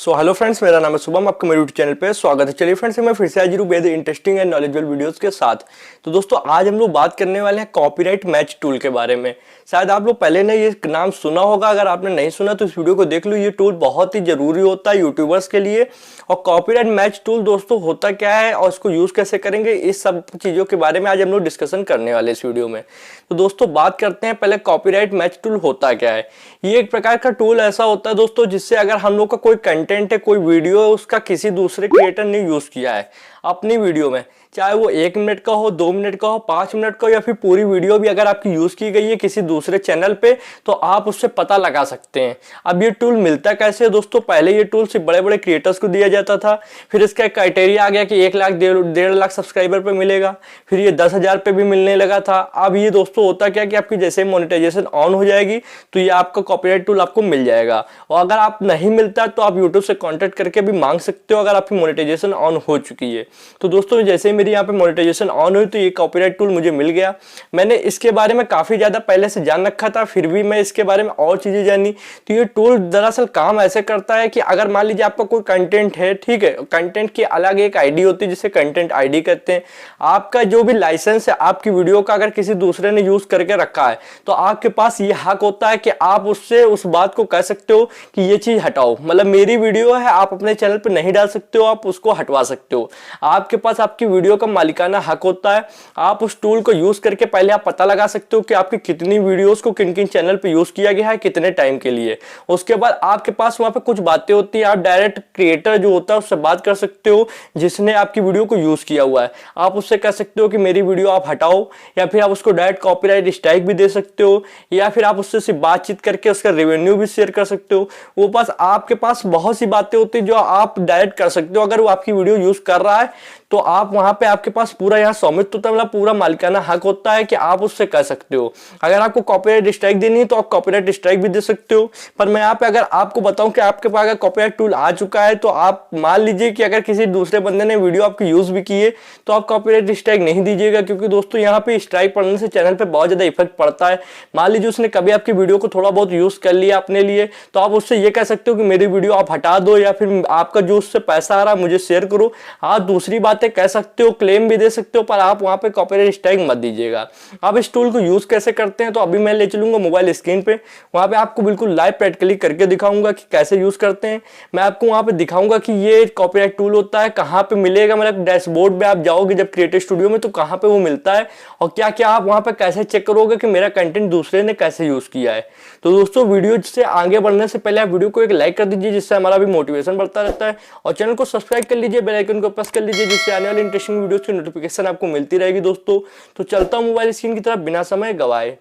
Hello friends, मेरा नाम है शुभम। आपका मेरे यूट्यूब चैनल पे स्वागत है। चलिए फ्रेंड्स, मैं फिर से हाजिर हूँ बेहद इंटरेस्टिंग एंड नॉलेजेबल वीडियोस के साथ। तो दोस्तों, आज हम लोग बात करने वाले हैं कॉपीराइट मैच टूल के बारे में। शायद आप लोग पहले ने ये नाम सुना होगा। अगर आपने नहीं सुना तो इस वीडियो को देख लो। ये टूल बहुत ही जरूरी होता है यूट्यूबर्स के लिए। और कॉपीराइट मैच टूल दोस्तों होता क्या है और इसको यूज कैसे करेंगे, इस सब चीजों के बारे में आज हम लोग डिस्कशन करने वाले इस वीडियो में। तो दोस्तों, बात करते हैं पहले कॉपीराइट मैच टूल होता क्या है। ये एक प्रकार का टूल ऐसा होता है दोस्तों, जिससे अगर हम लोग का कोई कंटेंट है, कोई वीडियो है, उसका किसी दूसरे क्रिएटर ने यूज किया है अपनी वीडियो में, चाहे वो 1 मिनट का हो, 2 मिनट का हो, 5 मिनट का हो, या फिर पूरी वीडियो भी अगर आपकी यूज की गई है किसी दूसरे चैनल पे, तो आप उससे पता लगा सकते हैं। अब ये टूल मिलता कैसे है दोस्तों? पहले ये टूल सिर्फ बड़े बड़े क्रिएटर्स को दिया जाता था। फिर इसका एक क्राइटेरिया आ गया कि 1 लाख 1.5 लाख सब्सक्राइबर पे मिलेगा। फिर ये 10,000 पे भी मिलने लगा था। अब ये दोस्तों होता क्या कि आपकी जैसे मोनेटाइजेशन ऑन हो जाएगी तो ये आपका कॉपीराइट टूल आपको मिल जाएगा। और अगर आप नहीं मिलता तो आप यूट्यूब से कॉन्टेक्ट करके भी मांग सकते हो, अगर आपकी मोनेटाइजेशन ऑन हो चुकी है। तो दोस्तों, जैसे मेरी यहाँ पे मोनेटाइजेशन ऑन हुई तो ये कॉपीराइट टूल मुझे मिल गया। मैंने इसके बारे में काफी ज्यादा पहले से जान रखा था, फिर भी मैं इसके बारे में और चीजें जानी। तो ये टूल दरअसल काम ऐसे करता है कि अगर मान लीजिए आपका कोई कंटेंट है, ठीक है, कंटेंट की अलग एक आईडी होती है जिसे कंटेंट आईडी कहते हैं। आपका जो भी लाइसेंस है आपकी वीडियो का अगर किसी दूसरे ने यूज करके रखा है तो आपके पास ये हक होता है कि आप उससे उस बात को कह सकते हो कि ये चीज हटाओ। मतलब मेरी वीडियो है, आप अपने चैनल पर नहीं डाल सकते हो, आप उसको हटवा सकते हो। आपके पास आपकी वीडियो का मालिकाना हक होता है। आप उस टूल को यूज करके पहले आप पता लगा सकते हो कि आपकी कितनी वीडियोस को किन किन चैनल पे यूज किया गया है, कितने टाइम के लिए। उसके बाद आपके पास वहां पे कुछ बातें होती है। आप डायरेक्ट क्रिएटर जो होता है उससे बात कर सकते हो जिसने आपकी वीडियो को यूज किया हुआ है। आप उससे कह सकते हो कि मेरी वीडियो आप हटाओ, या फिर आप उसको डायरेक्ट कॉपीराइट स्ट्राइक भी दे सकते हो, या फिर आप उससे सिर्फ बातचीत करके उसका रेवेन्यू भी शेयर कर सकते हो। वो पास आपके पास बहुत सी बातें होती है जो आप डायरेक्ट कर सकते हो। अगर वो आपकी वीडियो यूज कर रहा है तो आप वहां पे आपके पास पूरा यहाँ स्वामित्व होता है, मतलब पूरा मालिकाना हक होता है कि आप उससे कह सकते हो। अगर आपको कॉपीराइट स्ट्राइक देनी है तो आप कॉपीराइट स्ट्राइक भी दे सकते हो। पर मैं यहाँ पे अगर आपको बताऊं कि आपके पास अगर कॉपीराइट टूल आ चुका है तो आप मान लीजिए कि अगर किसी दूसरे बंदे ने वीडियो आपकी यूज भी की है तो आप कॉपीराइट स्ट्राइक नहीं दीजिएगा, क्योंकि दोस्तों यहाँ पे स्ट्राइक पड़ने से चैनल पे बहुत ज्यादा इफेक्ट पड़ता है। मान लीजिए उसने कभी आपकी वीडियो को थोड़ा बहुत यूज कर लिया अपने लिए, तो आप उससे ये कह सकते हो कि मेरी वीडियो आप हटा दो, या फिर आपका जो उससे पैसा आ रहा है मुझे शेयर करो। आप दूसरी बातें कह सकते हो, क्लेम भी दे सकते हो, पर आप वहां पे कॉपीराइट स्ट्राइक मत दीजिएगा। आप इस टूल को यूज कैसे करते हैं तो अभी मैं ले चलूंगा मोबाइल स्क्रीन पे। वहां पे आपको बिल्कुल लाइव प्रैक्टिकली करके दिखाऊंगा कि कैसे यूज करते हैं। मैं आपको वहां पे दिखाऊंगा कि ये कॉपीराइट टूल होता है, कहां पे मिलेगा, मतलब डैशबोर्ड पे आप जाओगे जब क्रिएटिव स्टूडियो में तो कहां पे वो मिलता है, और क्या क्या आप वहां पे कैसे चेक करोगे कि मेरा कंटेंट दूसरे ने कैसे यूज किया है। तो दोस्तों, वीडियो से आगे बढ़ने से पहले आप वीडियो को एक लाइक कर दीजिए, जिससे हमारा भी मोटिवेशन बढ़ता रहता है। और चैनल को सब्सक्राइब कर लीजिए, बेल आइकन को प्रेस कर लीजिए, जिससे आने वाली इंटरेस्टिंग वीडियोस की नोटिफिकेशन आपको मिलती रहेगी दोस्तों। तो चलता हूं मोबाइल स्क्रीन की तरफ बिना समय गवाए।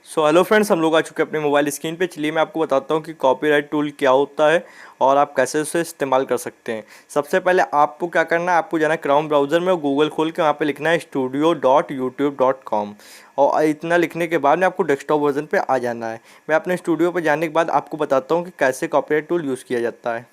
हेलो फ्रेंड्स, हम लोग आ चुके हैं अपने मोबाइल स्क्रीन पे। चलिए मैं आपको बताता हूं कि कॉपीराइट टूल क्या होता है और आप कैसे उसे इस्तेमाल कर सकते हैं। सबसे पहले आपको क्या करना है, आपको जाना है क्रोम ब्राउज़र में और गूगल खोल के वहाँ पे लिखना है studio.youtube.com, और इतना लिखने के बाद में आपको डेस्कटॉप वर्जन पे आ जाना है। मैं अपने स्टूडियो पे जाने के बाद आपको बताता हूँ कि कैसे कॉपीराइट टूल यूज़ किया जाता है।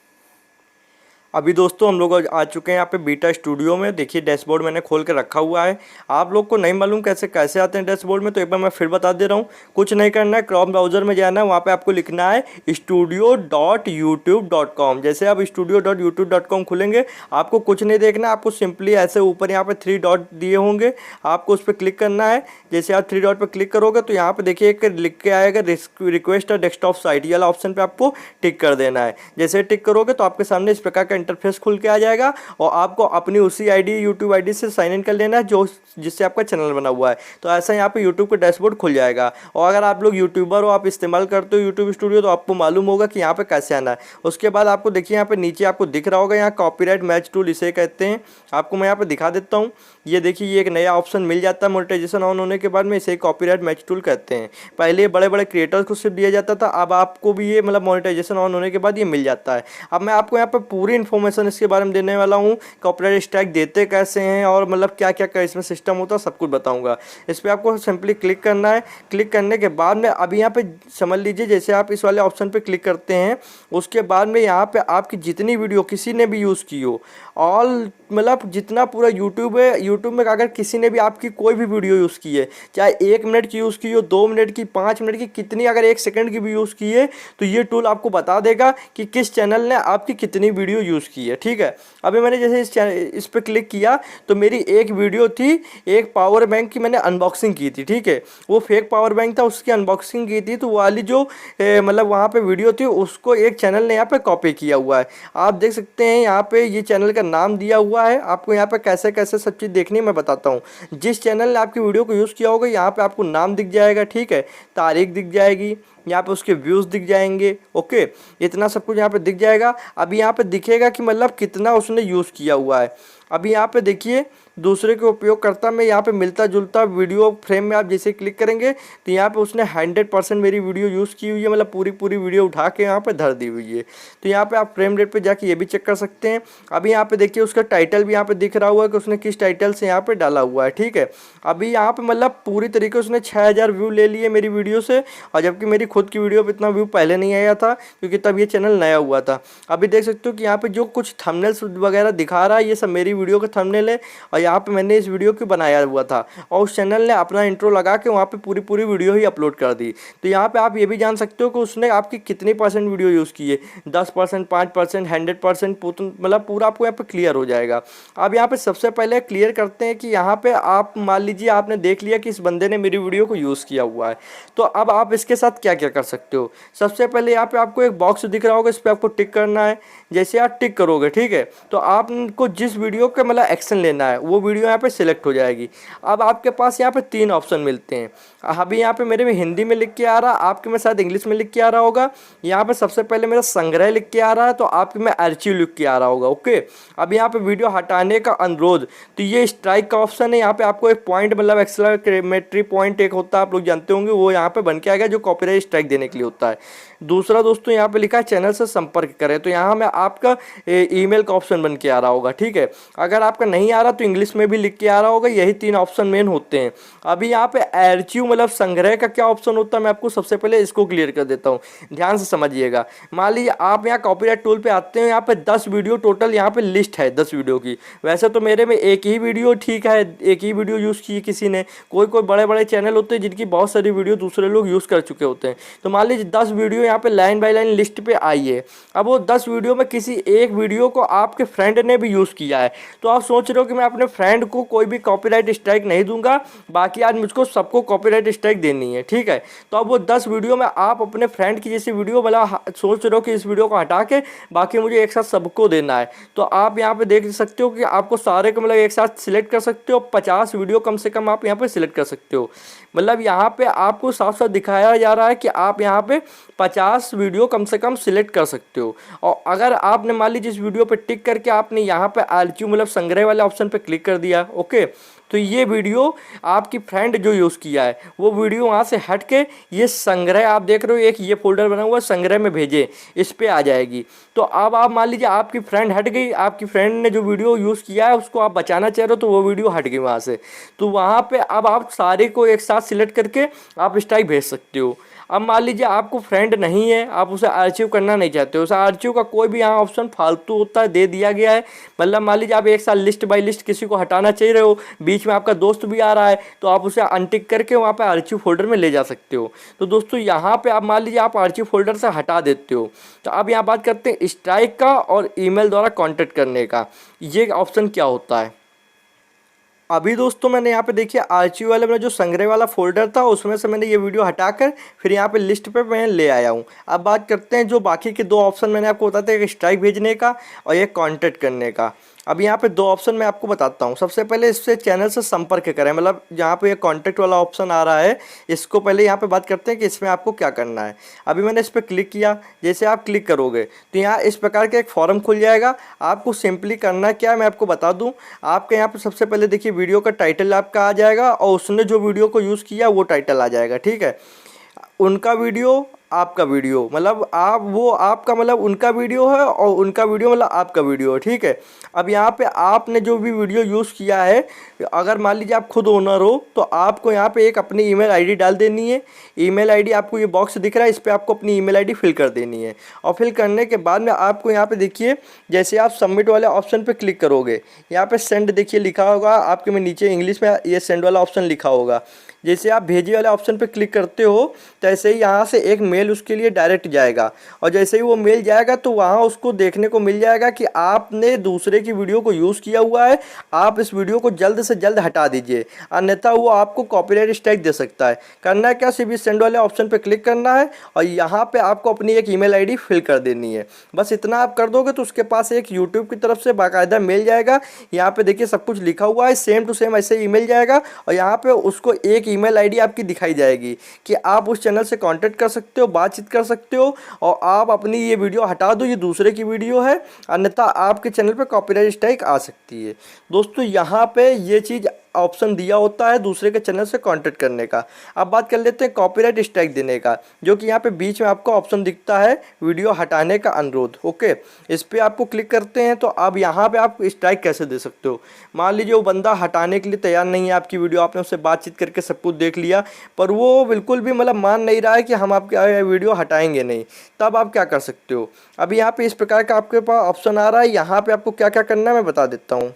अभी दोस्तों हम लोग आ चुके हैं यहाँ पे बीटा स्टूडियो में। देखिए डैशबोर्ड मैंने खोल के रखा हुआ है। आप लोग को नहीं मालूम कैसे आते हैं डैशबोर्ड में, तो एक बार मैं फिर बता दे रहा हूँ। कुछ नहीं करना है, क्रोम ब्राउज़र में जाना है, वहाँ पे आपको लिखना है studio.youtube.com। जैसे आप studio.youtube.com खुलेंगे, आपको कुछ नहीं देखना, आपको सिंपली ऐसे ऊपर यहाँ पे 3 डॉट दिए होंगे, आपको उस पर क्लिक करना है। जैसे आप 3 डॉट पर क्लिक करोगे तो यहाँ पे देखिए एक लिख के आएगा रिक्वेस्ट डेस्कटॉप साइट, ये वाला ऑप्शन पे आपको टिक कर देना है। जैसे टिक करोगे तो आपके सामने इस प्रकार का इंटरफेस खुल के आ जाएगा, और आपको अपनी उसी आईडी यूट्यूब आईडी से साइन इन कर लेना है जो जिससे आपका चैनल बना हुआ है। तो ऐसा यहाँ पे यूट्यूब का डैशबोर्ड खुल जाएगा। और अगर आप लोग यूट्यूबर हो, आप इस्तेमाल करते हो यूट्यूब स्टूडियो, तो आपको मालूम होगा कि यहाँ पे कैसे आना है। उसके बाद आपको देखिए यहाँ पे नीचे आपको दिख रहा होगा, यहाँ कॉपीराइट मैच टूल इसे कहते हैं। आपको मैं यहाँ पे दिखा देता हूँ। ये देखिए ये एक नया ऑप्शन मिल जाता है मोनेटाइजेशन ऑन होने के बाद में, इसे कॉपीराइट मैच टूल कहते हैं। पहले बड़े बड़े क्रिएटर्स को सिर्फ दिया जाता था, अब आपको भी ये मतलब मोनेटाइजेशन ऑन होने के बाद ये मिल जाता है। अब मैं आपको यहाँ पे पूरी इन्फॉर्मेशन इसके बारे में देने वाला हूँ, कॉपीराइट स्ट्राइक देते कैसे हैं और मतलब क्या क्या इसमें सिस्टम होता है, सब कुछ बताऊँगा। इस पर आपको सिंपली क्लिक करना है। क्लिक करने के बाद में अभी यहाँ पे समझ लीजिए जैसे आप इस वाले ऑप्शन पे क्लिक करते हैं, उसके बाद में यहाँ पे आपकी जितनी वीडियो किसी ने भी यूज़ की हो, ऑल मतलब जितना पूरा यूट्यूब है, यूट्यूब में अगर किसी ने भी आपकी कोई भी वीडियो यूज़ की है, चाहे 1 मिनट की यूज़ की हो, 2 मिनट की, 5 मिनट की, कितनी, अगर 1 सेकंड की भी यूज़ की है, तो ये टूल आपको बता देगा कि किस चैनल ने आपकी कितनी वीडियो यूज़ की है। ठीक है, अभी मैंने जैसे इस पर क्लिक किया तो मेरी एक वीडियो थी, एक पावर बैंक की मैंने अनबॉक्सिंग की थी। ठीक है, वो फेक पावर बैंक था, उसकी अनबॉक्सिंग की थी, तो वो वाली जो मतलब वहाँ पे वीडियो थी उसको एक चैनल ने यहाँ पे कॉपी किया हुआ है। आप देख सकते हैं यहाँ पे ये चैनल का नाम दिया हुआ है। आपको यहाँ पे कैसे कैसे सब चीज़ देखनी है मैं बताता हूँ। जिस चैनल ने आपकी वीडियो को यूज़ किया होगा यहाँ पे आपको नाम दिख जाएगा। ठीक है, तारीख दिख जाएगी, यहाँ पे उसके व्यूज़ दिख जाएंगे। ओके, इतना सब कुछ यहाँ पे दिख जाएगा। अभी यहाँ पे दिखेगा कि मतलब कितना उसने यूज़ किया हुआ है। अभी यहाँ पे देखिए दूसरे के उपयोगकर्ता में यहाँ पे मिलता जुलता वीडियो फ्रेम में आप जैसे क्लिक करेंगे तो यहाँ पे उसने 100% मेरी वीडियो यूज़ की हुई है, मतलब पूरी पूरी वीडियो उठा के यहाँ पे धर दी हुई है। तो यहाँ पे आप फ्रेम रेट पे जाके ये भी चेक कर सकते हैं। अभी यहाँ पे देखिए उसका टाइटल भी यहाँ पे दिख रहा हुआ है कि उसने किस टाइटल से यहाँ पे डाला हुआ है। ठीक है, अभी यहाँ पे मतलब पूरी तरीके से उसने 6000 व्यू ले लिए मेरी वीडियो से, और जबकि मेरी खुद की वीडियो पर इतना व्यू पहले नहीं आया था क्योंकि तब ये चैनल नया हुआ था। अभी देख सकते हो कि यहाँ पे जो कुछ थंबनेल्स वगैरह दिखा रहा है ये सब मेरी वीडियो का थंबनेल है, और यहाँ पे मैंने इस वीडियो को बनाया हुआ था और उस चैनल ने अपना इंट्रो लगा के वहाँ पे पूरी पूरी वीडियो ही अपलोड कर दी। तो यहाँ पे आप ये भी जान सकते हो कि उसने आपकी कितनी % वीडियो यूज़ की है, 10%, 5%, 100%, मतलब पूरा आपको यहाँ पे क्लियर हो जाएगा। अब यहाँ पे सबसे पहले क्लियर करते हैं कि यहाँ पे आप मान लीजिए आपने देख लिया कि इस बंदे ने मेरी वीडियो को यूज़ किया हुआ है, तो अब आप इसके साथ क्या क्या कर सकते हो। सबसे पहले यहाँ पे आपको एक बॉक्स दिख रहा होगा, इस पर आपको टिक करना है। जैसे आप टिक करोगे, ठीक है, तो आपको जिस वीडियो का मतलब एक्शन लेना है वो वीडियो यहाँ पे सिलेक्ट हो जाएगी। अब आपके पास यहाँ पे 3 ऑप्शन मिलते हैं। अभी यहाँ पे मेरे में हिंदी में लिख के आ रहा, आपके में शायद इंग्लिश में लिख के आ रहा होगा। यहाँ पे सबसे पहले मेरा संग्रह लिख के आ रहा है, तो आपके में आर्चिव लिख के आ रहा होगा। ओके, अब यहाँ पे वीडियो हटाने का अनुरोध, तो ये स्ट्राइक का ऑप्शन है। यहाँ पे आपको एक पॉइंट मतलब एक्सक्लेमेटरी पॉइंट एक होता है, आप लोग जानते होंगे, वो यहाँ पे बन के आएगा जो कॉपीराइट स्ट्राइक देने के लिए होता है। दूसरा दोस्तों यहाँ पे लिखा है चैनल से संपर्क करें, तो यहाँ में आपका ईमेल का ऑप्शन बन के आ रहा होगा। ठीक है, अगर आपका नहीं आ रहा तो इंग्लिश में भी लिख के आ रहा होगा। यही 3 ऑप्शन मेन होते हैं। अभी यहाँ पे आर्चिव मतलब संग्रह का क्या ऑप्शन होता है, मैं आपको सबसे पहले इसको क्लियर कर देता हूँ, ध्यान से समझिएगा। मान लीजिए आप यहाँ कॉपीराइट टूल पे आते हैं, यहाँ पे 10 वीडियो टोटल यहाँ पे लिस्ट है 10 वीडियो की। वैसे तो मेरे में एक ही वीडियो ठीक है, एक ही वीडियो यूज़ की किसी ने, कोई कोई बड़े बड़े चैनल होते हैं जिनकी बहुत सारी वीडियो दूसरे लोग यूज़ कर चुके होते हैं। तो मान लीजिए 10 वीडियो यहाँ पे लाइन बाय लाइन लिस्ट पे आई है। अब वो 10 वीडियो में किसी एक वीडियो को आपके फ्रेंड ने भी यूज़ किया है, तो आप सोच रहे हो कि मैं अपने फ्रेंड को कोई भी कॉपीराइट स्ट्राइक नहीं दूंगा, बाकी आज मुझको सबको कॉपीराइट स्ट्राइक देनी है। ठीक है, तो अब वो 10 वीडियो में आप अपने फ्रेंड की जैसी वीडियो मतलब सोच रहे हो कि इस वीडियो को हटा के बाकी मुझे एक साथ सबको देना है, तो आप यहाँ पे देख सकते हो कि आपको सारे को मतलब एक साथ सिलेक्ट कर सकते हो। 50 वीडियो कम से कम आप यहाँ पे सिलेक्ट कर सकते हो। मतलब यहाँ पे आपको साफ साफ दिखाया जा रहा है कि आप यहाँ पे 50 वीडियो कम से कम सिलेक्ट कर सकते हो। और अगर आपने मान लीजिए इस वीडियो पे टिक करके आपने यहाँ पे आर्चिव मतलब संग्रह वाले ऑप्शन पे क्लिक कर दिया, ओके, तो ये वीडियो आपकी फ्रेंड जो यूज़ किया है वो वीडियो वहाँ से हट के ये संग्रह आप देख रहे हो, एक ये फोल्डर बना हुआ है संग्रह में भेजे, इस पे आ जाएगी। तो अब आप मान लीजिए आपकी फ्रेंड हट गई, आपकी फ्रेंड ने जो वीडियो यूज़ किया है उसको आप बचाना चाह रहे हो, तो वो वीडियो हट गई वहाँ से, तो वहाँ पे अब आप सारे को एक साथ सिलेक्ट करके आप स्ट्राइक भेज सकते हो। अब मान लीजिए आपको फ्रेंड नहीं है, आप उसे आर्चिव करना नहीं चाहते हो, उसे आर्चिव का कोई भी यहाँ ऑप्शन फालतू होता है दे दिया गया है। मतलब मान लीजिए आप एक साथ लिस्ट बाय लिस्ट किसी को हटाना चाह रहे हो, बीच में आपका दोस्त भी आ रहा है, तो आप उसे अनटिक करके वहाँ पे आर्चिव फोल्डर में ले जा सकते हो। तो दोस्तों यहाँ पे आप मान लीजिए आप आर्चिव फोल्डर से हटा देते हो। तो अब यहाँ बात करते हैं स्ट्राइक का और ईमेल द्वारा कॉन्टेक्ट करने का, ये ऑप्शन क्या होता है। अभी दोस्तों मैंने यहाँ पे देखिए आर्चिव वाले में जो संग्रह वाला फोल्डर था उसमें से मैंने ये वीडियो हटाकर फिर यहाँ पे लिस्ट पे मैं ले आया हूँ। अब बात करते हैं जो बाकी के 2 ऑप्शन मैंने आपको बताते हैं, एक स्ट्राइक भेजने का और एक कांटेक्ट करने का। अब यहाँ पे 2 ऑप्शन मैं आपको बताता हूँ। सबसे पहले इससे चैनल से संपर्क करें, मतलब यहाँ पे ये कॉन्टैक्ट वाला ऑप्शन आ रहा है, इसको पहले यहाँ पे बात करते हैं कि इसमें आपको क्या करना है। अभी मैंने इस पर क्लिक किया, जैसे आप क्लिक करोगे तो यहाँ इस प्रकार का एक फॉर्म खुल जाएगा। आपको सिंपली करना क्या है मैं आपको बता दूँ। आपके यहाँ पर सबसे पहले देखिए वीडियो का टाइटल आपका आ जाएगा और उसने जो वीडियो को यूज़ किया वो टाइटल आ जाएगा। ठीक है, उनका वीडियो आपका वीडियो, मतलब आप वो आपका मतलब उनका वीडियो है और उनका वीडियो मतलब आपका वीडियो है, ठीक है। अब यहाँ पे आपने जो भी वीडियो यूज़ किया है, अगर मान लीजिए आप खुद ओनर हो तो आपको यहाँ पे एक अपनी ईमेल आईडी डाल देनी है। ईमेल आईडी आपको ये बॉक्स दिख रहा है, इस पर आपको अपनी ईमेल आईडी फिल कर देनी है। और फिल करने के बाद में आपको यहाँ पे देखिए, जैसे आप सबमिट वाले ऑप्शन पे क्लिक करोगे, यहाँ पे सेंड देखिए लिखा होगा आपके में नीचे इंग्लिश में, ये सेंड वाला ऑप्शन लिखा होगा। जैसे आप भेजे वाले ऑप्शन पे क्लिक करते हो तो ऐसे ही यहाँ से एक मेल उसके लिए डायरेक्ट जाएगा, और जैसे ही वो मेल जाएगा तो वहाँ उसको देखने को मिल जाएगा कि आपने दूसरे की वीडियो को यूज़ किया हुआ है, आप इस वीडियो को जल्द से जल्द हटा दीजिए, अन्यथा वो आपको कॉपीराइट स्ट्राइक दे सकता है। करना है क्या, सिर्फ इस सेंड वाले ऑप्शन पे क्लिक करना है और यहाँ पे आपको अपनी एक ईमेल आईडी फिल कर देनी है। बस इतना आप कर दोगे तो उसके पास एक यूट्यूब की तरफ से बाकायदा मेल जाएगा। यहाँ पे देखिए सब कुछ लिखा हुआ है, सेम टू सेम ऐसे ईमेल जाएगा, और यहाँ पे उसको एक ईमेल आईडी आपकी दिखाई जाएगी कि आप उस चैनल से कांटेक्ट कर सकते हो, बातचीत कर सकते हो, और आप अपनी ये वीडियो हटा दो, ये दूसरे की वीडियो है, अन्यथा आपके चैनल पे कॉपीराइट स्ट्राइक आ सकती है। दोस्तों यहाँ पे ये चीज़ ऑप्शन दिया होता है दूसरे के चैनल से कांटेक्ट करने का। अब बात कर लेते हैं कॉपीराइट स्ट्राइक देने का, जो कि यहाँ पे बीच में आपको ऑप्शन दिखता है वीडियो हटाने का अनुरोध। ओके, इस पर आपको क्लिक करते हैं तो अब यहाँ पे आप स्ट्राइक कैसे दे सकते हो। मान लीजिए वो बंदा हटाने के लिए तैयार नहीं है आपकी वीडियो, आपने उससे बातचीत करके सब कुछ देख लिया, पर वो बिल्कुल भी मतलब मान नहीं रहा है कि हम आपकी वीडियो हटाएंगे नहीं, तब आप क्या कर सकते हो। अभी यहाँ पे इस प्रकार का आपके पास ऑप्शन आ रहा है, यहाँ पे आपको क्या क्या करना है मैं बता देता हूँ।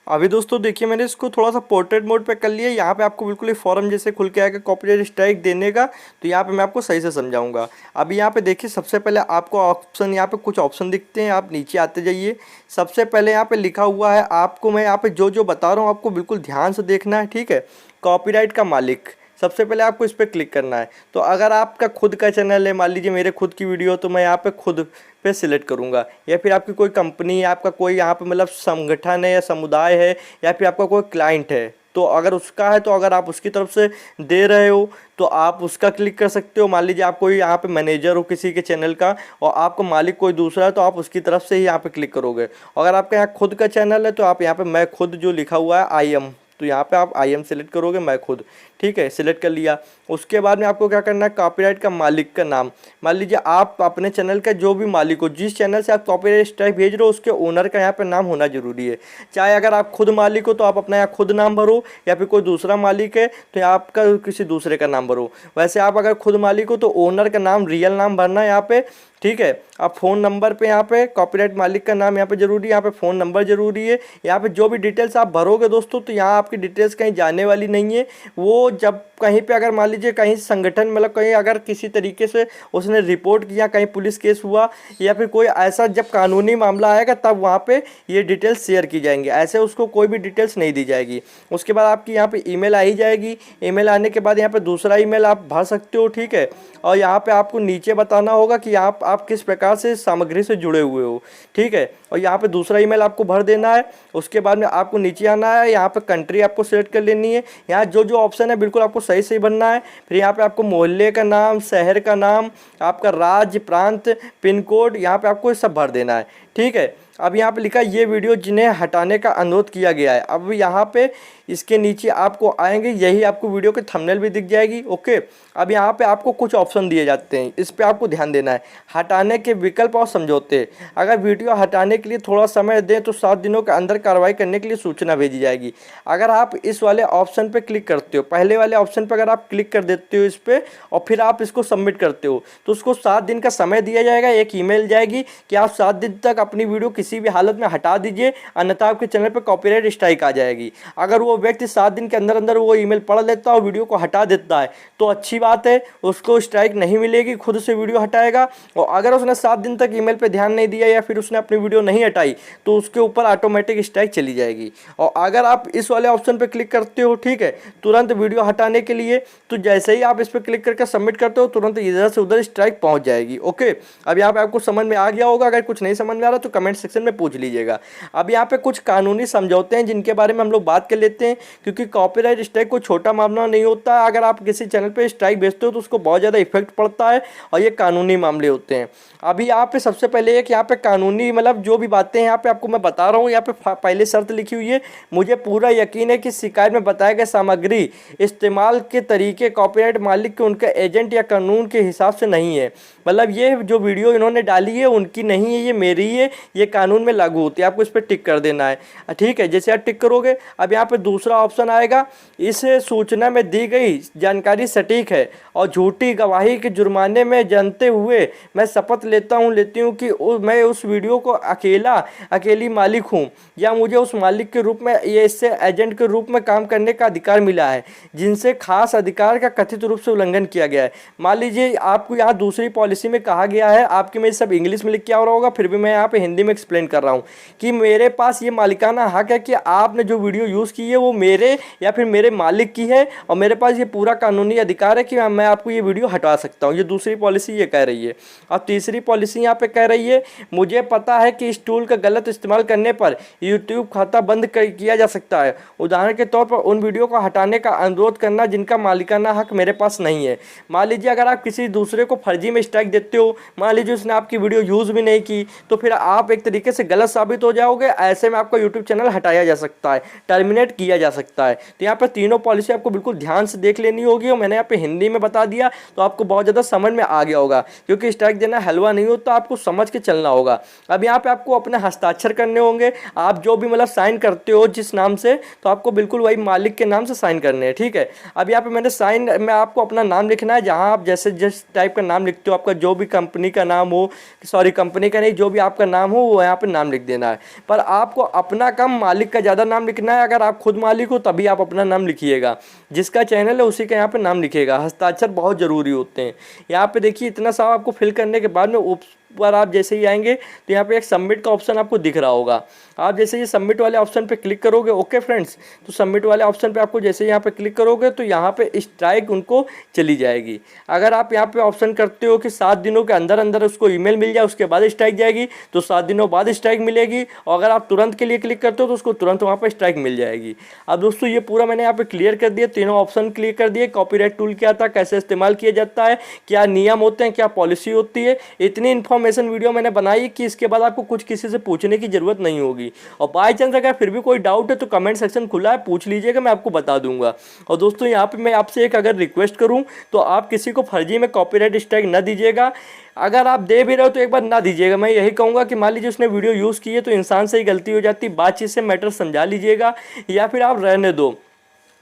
अभी दोस्तों देखिए मैंने इसको थोड़ा सा पोर्ट्रेट मोड पे कर लिया। यहाँ पे आपको बिल्कुल ही फॉर्म जैसे खुल के आएगा कॉपीराइट स्ट्राइक देने का, तो यहाँ पे मैं आपको सही से समझाऊंगा। अभी यहाँ पे देखिए सबसे पहले आपको ऑप्शन, यहाँ पे कुछ ऑप्शन दिखते हैं, आप नीचे आते जाइए। सबसे पहले यहाँ पे लिखा हुआ है, आपको मैं यहाँ पे जो जो बता रहा हूँ आपको बिल्कुल ध्यान से देखना है, ठीक है। कॉपीराइट का मालिक, सबसे पहले आपको इस पर क्लिक करना है। तो अगर आपका खुद का चैनल है, मान लीजिए मेरे खुद की वीडियो, तो मैं यहाँ पे खुद पे सिलेक्ट करूँगा, या फिर आपकी कोई कंपनी है, आपका कोई यहाँ पे मतलब संगठन है या समुदाय है, या फिर आपका कोई क्लाइंट है, तो अगर उसका है तो अगर आप उसकी तरफ से दे रहे हो तो आप उसका क्लिक कर सकते हो। मान लीजिए आप कोई यहाँ पे मैनेजर हो किसी के चैनल का और आपको मालिक कोई दूसरा है, तो आप उसकी तरफ से ही यहाँ पे क्लिक करोगे। अगर आपका यहाँ खुद का चैनल है तो आप यहाँ पे मैं खुद जो लिखा हुआ है आई एम, तो यहाँ पे आप आई एम सेलेक्ट करोगे, मैं खुद, ठीक है, सिलेक्ट कर लिया। उसके बाद में आपको क्या करना है, कॉपीराइट का मालिक का नाम, मान लीजिए आप अपने चैनल का जो भी मालिक हो, जिस चैनल से आप कॉपीराइट स्ट्राइक भेज रहे हो उसके ओनर का यहाँ पे नाम होना जरूरी है। चाहे अगर आप खुद मालिक हो तो आप अपना यहाँ खुद नाम भरो, या फिर कोई दूसरा मालिक है तो यहाँ आपका किसी दूसरे का नाम भरो। वैसे आप अगर खुद मालिक हो तो ओनर का नाम, रियल नाम भरना है यहाँ पे, ठीक है। अब फ़ोन नंबर पे यहाँ पे कॉपीराइट मालिक का नाम यहाँ पे जरूरी है, यहाँ पे फ़ोन नंबर जरूरी है। यहाँ पे जो भी डिटेल्स आप भरोगे दोस्तों, तो यहाँ आपकी डिटेल्स कहीं जाने वाली नहीं है। वो जब कहीं पे अगर मान लीजिए कहीं संगठन मतलब कहीं अगर किसी तरीके से उसने रिपोर्ट किया, कहीं पुलिस केस हुआ या फिर कोई ऐसा जब कानूनी मामला आएगा, तब वहाँ पे ये डिटेल्स शेयर की जाएंगी, ऐसे उसको कोई भी डिटेल्स नहीं दी जाएगी। उसके बाद आपकी यहाँ पे ईमेल आ ही जाएगी। ईमेल आने के बाद यहाँ पे दूसरा ईमेल आप भर सकते हो, ठीक है। और यहाँ पे आपको नीचे बताना होगा कि आप किस प्रकार से सामग्री से जुड़े हुए हो, ठीक है। और यहाँ पे दूसरा ईमेल आपको भर देना है। उसके बाद में आपको नीचे आना है, यहाँ पे कंट्री आपको सेलेक्ट कर लेनी है। यहाँ जो जो ऑप्शन है बिल्कुल आपको सही सही बनना है। फिर यहाँ पे आपको मोहल्ले का नाम, शहर का नाम, आपका राज्य, प्रांत, पिन कोड, यहाँ पे आपको ये सब भर देना है, ठीक है। अब यहाँ पे लिखा है ये वीडियो जिन्हें हटाने का अनुरोध किया गया है। अब यहाँ पे इसके नीचे आपको आएंगे, यही आपको वीडियो के थंबनेल भी दिख जाएगी, ओके। अब यहाँ पे आपको कुछ ऑप्शन दिए जाते हैं, इस पे आपको ध्यान देना है। हटाने के विकल्प और समझौते, अगर वीडियो हटाने के लिए थोड़ा समय दें तो 7 दिनों के अंदर कार्रवाई करने के लिए सूचना भेजी जाएगी। अगर आप इस वाले ऑप्शन पे क्लिक करते हो, पहले वाले ऑप्शन पे अगर आप क्लिक कर देते हो इस पर, और फिर आप इसको सबमिट करते हो, तो उसको 7 दिन का समय दिया जाएगा। एक ईमेल जाएगी कि आप 7 दिन तक अपनी वीडियो किसी भी हालत में हटा दीजिए, अन्यथा आपके चैनल पर कॉपीराइट स्ट्राइक आ जाएगी। अगर वो व्यक्ति 7 दिन के अंदर अंदर वो ईमेल पढ़ लेता है और वीडियो को हटा देता है तो अच्छी बात है, उसको स्ट्राइक नहीं मिलेगी, खुद से वीडियो हटाएगा। और अगर उसने 7 दिन तक ईमेल पे ध्यान नहीं दिया या फिर उसने अपनी वीडियो नहीं हटाई तो उसके ऊपर ऑटोमेटिक स्ट्राइक चली जाएगी। और अगर आप इस वाले ऑप्शन पे क्लिक करते हो, ठीक है, तुरंत वीडियो हटाने के लिए, तो जैसे ही आप इस पर क्लिक करके सबमिट करते हो तुरंत इधर से उधर स्ट्राइक पहुंच जाएगी, ओके। अब यहाँ पे आपको समझ में आ गया होगा। अगर कुछ नहीं समझ में आ रहा तो कमेंट सेक्शन सेक्शन में पूछ लीजिएगा। अब यहाँ पे कुछ कानूनी समझौते हैं जिनके बारे में हम लोग बात कर लेते हैं, क्योंकि कॉपीराइट स्ट्राइक कोई छोटा मामला नहीं होता। अगर आप किसी चैनल पे स्ट्राइक भेजते हो तो उसको बहुत ज़्यादा इफेक्ट पड़ता है और ये कानूनी मामले होते हैं। अभी यहाँ पे सबसे पहले एक यहाँ पे कानूनी मतलब जो भी बातें हैं यहाँ पे आपको मैं बता रहा हूँ। यहाँ पे पहले शर्त लिखी हुई है, मुझे पूरा यकीन है कि शिकायत में बताया गया सामग्री इस्तेमाल के तरीके कॉपीराइट मालिक के, उनके एजेंट या कानून के हिसाब से नहीं है। मतलब ये जो वीडियो इन्होंने डाली है उनकी नहीं है, ये मेरी है, ये कानून में लागू होती है। आपको इस पर टिक कर देना है, ठीक है। जैसे आप टिक करोगे, अब यहाँ पे दूसरा ऑप्शन आएगा, इस सूचना में दी गई जानकारी सटीक है और झूठी गवाही के जुर्माने में जानते हुए मैं शपथ लेती हूँ कि मैं उस वीडियो को अकेली मालिक हूँ या मुझे उस मालिक के रूप में या इससे एजेंट के रूप में काम करने का अधिकार मिला है जिनसे खास अधिकार का कथित रूप से उल्लंघन किया गया है। मान लीजिए आपको यहाँ दूसरी पॉलिसी में कहा गया है, आपके में सब इंग्लिश में लिख के आ रहा होगा, फिर भी मैं यहाँ पे हिंदी में एक्सप्लेन कर रहा हूँ कि मेरे पास ये मालिकाना हक है कि आपने जो वीडियो यूज़ की है वो मेरे या फिर मेरे मालिक की है और मेरे पास ये पूरा कानूनी अधिकार है कि मैं आपको ये वीडियो हटा सकता हूँ। ये दूसरी पॉलिसी ये कह रही है। और तीसरी पॉलिसी यहाँ पे कह रही है, मुझे पता है कि इस टूल का गलत इस्तेमाल करने पर यूट्यूब खाता बंद किया जा सकता है। उदाहरण के तौर पर उन वीडियो को हटाने का अनुरोध करना जिनका मालिकाना हक मेरे पास नहीं है। मान लीजिए अगर आप किसी दूसरे को फर्जी में स्ट्राइक देते हो, मान लीजिए उसने आपकी वीडियो यूज़ भी नहीं की, तो फिर आप एक तरीके से गलत साबित हो जाओगे। ऐसे में आपका यूट्यूब चैनल हटाया जा सकता है, टर्मिनेट किया जा सकता है। तो यहाँ पर तीनों पॉलिसी आपको बिल्कुल ध्यान से देख लेनी होगी और मैंने यहाँ पे हिंदी में बता दिया तो आपको बहुत ज़्यादा समझ में आ गया होगा, क्योंकि स्ट्राइक देना हलवा नहीं होता, आपको समझ के चलना होगा। अब यहाँ पे आपको अपने हस्ताक्षर करने होंगे। आप जो भी मतलब साइन करते हो जिस नाम से, तो आपको बिल्कुल वही मालिक के नाम से साइन करने हैं, ठीक है। अब यहाँ पे मैंने साइन में आपको अपना नाम लिखना है, जहाँ आप जैसे जिस टाइप का नाम लिखते हो, आपका जो भी कंपनी का नाम हो, सॉरी कंपनी का नहीं, जो भी आपका नाम हो वो यहाँ पे नाम लिख देना है। पर आपको अपना कम मालिक का ज़्यादा नाम लिखना है। अगर आप खुद मालिक हो तभी आप अपना नाम लिखिएगा, जिसका चैनल है उसी का यहाँ पे नाम लिखिएगा। हस्ताक्षर बहुत ज़रूरी होते हैं। यहाँ पे देखिए इतना सा आपको फिल करने के बाद में पर आप जैसे ही आएंगे तो यहाँ पे एक सबमिट का ऑप्शन आपको दिख रहा होगा। आप जैसे ये सबमिट वाले ऑप्शन पे क्लिक करोगे, ओके फ्रेंड्स, तो सबमिट वाले ऑप्शन पे आपको जैसे यहाँ पे क्लिक करोगे तो यहाँ पे स्ट्राइक उनको चली जाएगी। अगर आप यहाँ पे ऑप्शन करते हो कि 7 दिनों के अंदर अंदर उसको ईमेल मिल जाए उसके बाद स्ट्राइक जाएगी, तो 7 दिनों बाद स्ट्राइक मिलेगी। और अगर आप तुरंत के लिए क्लिक करते हो तो उसको तुरंत वहाँ पर स्ट्राइक मिल जाएगी। अब दोस्तों ये पूरा मैंने यहाँ पे क्लियर कर दिया, तीनों ऑप्शन क्लियर कर दिए। कॉपीराइट टूल क्या था, कैसे इस्तेमाल किया जाता है, क्या नियम होते हैं, क्या पॉलिसी होती है, इतनी इन्फॉर्मेशन वीडियो मैंने बनाई कि इसके बाद आपको कुछ किसी से पूछने की जरूरत नहीं होगी। और बाय चांस अगर फिर भी कोई डाउट है तो कमेंट सेक्शन खुला है, पूछ लीजिएगा, मैं आपको बता दूंगा। और दोस्तों यहाँ पे मैं आपसे एक अगर रिक्वेस्ट करूं तो आप किसी को फर्जी में कॉपीराइट स्ट्राइक न दीजिएगा। अगर आप दे भी रहे हो तो एक बार ना दीजिएगा। मैं यही कहूँगा कि मान लीजिए उसने वीडियो यूज़ की है तो इंसान से ही गलती हो जाती, बातचीत से मैटर समझा लीजिएगा, या फिर आप रहने दो।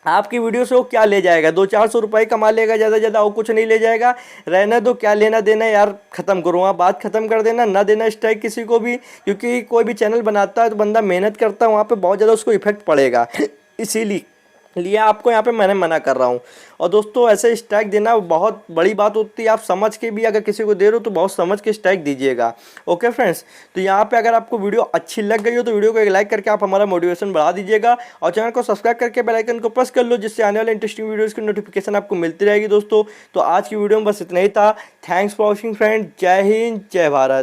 आपकी वीडियो से वो क्या ले जाएगा, 200-400 रुपये कमा लेगा ज़्यादा से ज़्यादा, वो कुछ नहीं ले जाएगा। रहने दो, क्या लेना देना यार, ख़त्म करो, वहाँ बात ख़त्म कर देना, ना देना स्ट्राइक किसी को भी। क्योंकि कोई भी चैनल बनाता है तो बंदा मेहनत करता है, वहाँ पे बहुत ज़्यादा उसको इफेक्ट पड़ेगा, इसीलिए आपको यहाँ पे मैंने मना कर रहा हूँ। और दोस्तों ऐसे स्ट्राइक देना बहुत बड़ी बात होती है, आप समझ के भी अगर किसी को दे रहे हो तो बहुत समझ के स्ट्राइक दीजिएगा, ओके फ्रेंड्स। तो यहाँ पे अगर आपको वीडियो अच्छी लग गई हो तो वीडियो को एक लाइक करके आप हमारा मोटिवेशन बढ़ा दीजिएगा और चैनल को सब्सक्राइब करके बेल आइकन को प्रेस कर लो, जिससे आने वाले इंटरेस्टिंग वीडियोज़ की नोटिफिकेशन आपको मिलती रहेगी दोस्तों। तो आज की वीडियो में बस इतना ही था। Thanks for watching friend. जय हिंद, जय भारत।